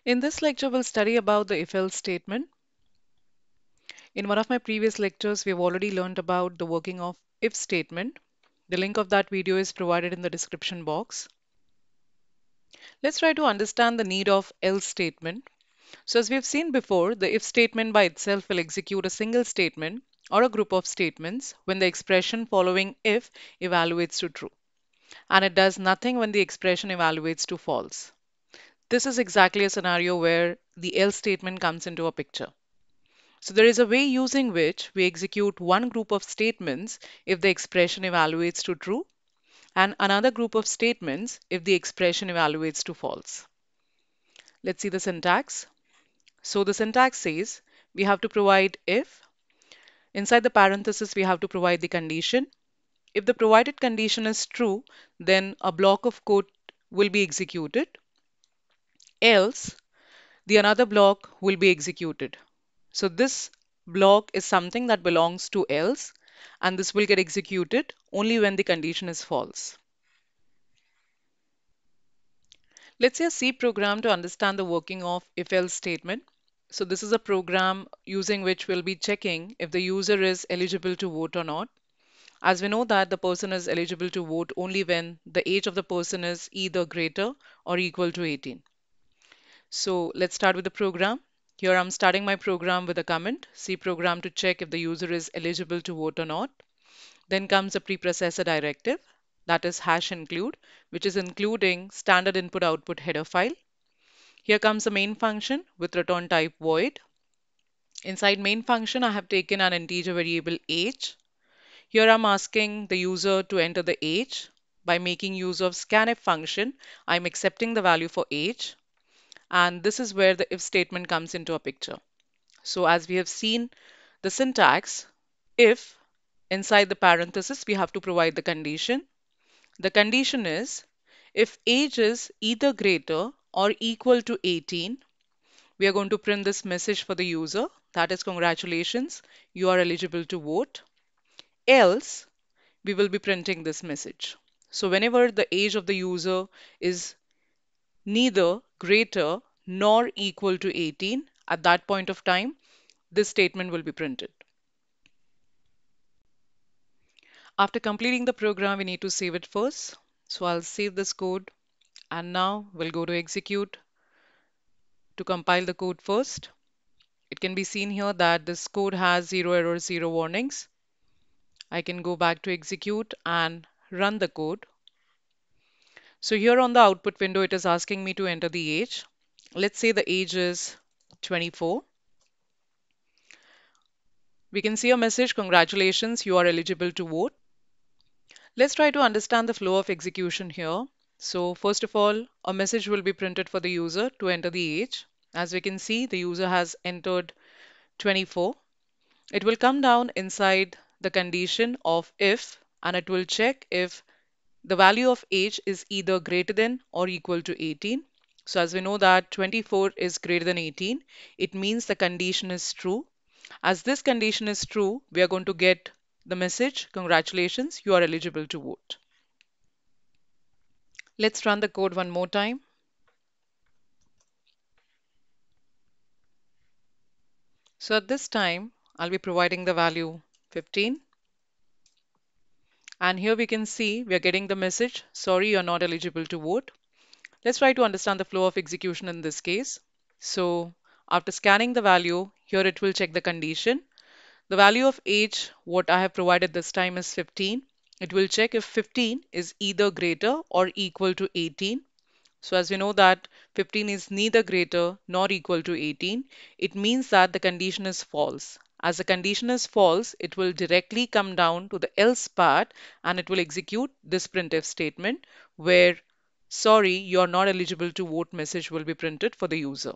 In this lecture, we'll study about the if-else statement. In one of my previous lectures, we have already learned about the working of if statement. The link of that video is provided in the description box. Let's try to understand the need of else statement. So as we have seen before, the if statement by itself will execute a single statement or a group of statements when the expression following if evaluates to true, and it does nothing when the expression evaluates to false. This is exactly a scenario where the else statement comes into a picture. So there is a way using which we execute one group of statements if the expression evaluates to true and another group of statements if the expression evaluates to false. Let's see the syntax. So the syntax says we have to provide if. Inside the parenthesis, we have to provide the condition. If the provided condition is true, then a block of code will be executed. Else, the another block will be executed. So this block is something that belongs to else, and this will get executed only when the condition is false. Let's say a C program to understand the working of if-else statement. So this is a program using which we'll be checking if the user is eligible to vote or not. As we know that the person is eligible to vote only when the age of the person is either greater or equal to 18. So let's start with the program. Here I'm starting my program with a comment, C program to check if the user is eligible to vote or not. Then comes a preprocessor directive, that is hash include, which is including standard input output header file. Here comes the main function with return type void. Inside main function, I have taken an integer variable age. Here I'm asking the user to enter the age. By making use of scanf function, I'm accepting the value for age. And this is where the if statement comes into a picture. So as we have seen the syntax, if inside the parenthesis, we have to provide the condition. The condition is if age is either greater or equal to 18, we are going to print this message for the user. That is, congratulations, you are eligible to vote. Else, we will be printing this message. So whenever the age of the user is neither greater nor equal to 18, at that point of time, this statement will be printed. After completing the program, we need to save it first. So I'll save this code and now we'll go to execute to compile the code first. It can be seen here that this code has 0 errors, 0 warnings. I can go back to execute and run the code. So here on the output window, it is asking me to enter the age. Let's say the age is 24. We can see a message, congratulations, you are eligible to vote. Let's try to understand the flow of execution here. So first of all, a message will be printed for the user to enter the age. As we can see, the user has entered 24. It will come down inside the condition of if, and it will check if the value of age is either greater than or equal to 18. So as we know that 24 is greater than 18, it means the condition is true. As this condition is true, we are going to get the message, congratulations, you are eligible to vote. Let's run the code one more time. So at this time, I'll be providing the value 15. And here we can see we are getting the message, sorry, you're not eligible to vote. Let's try to understand the flow of execution in this case. So after scanning the value, here it will check the condition. The value of age, what I have provided this time is 15. It will check if 15 is either greater or equal to 18. So as we know that 15 is neither greater nor equal to 18, it means that the condition is false. As the condition is false, it will directly come down to the else part and it will execute this printf statement where sorry, you're not eligible to vote message will be printed for the user.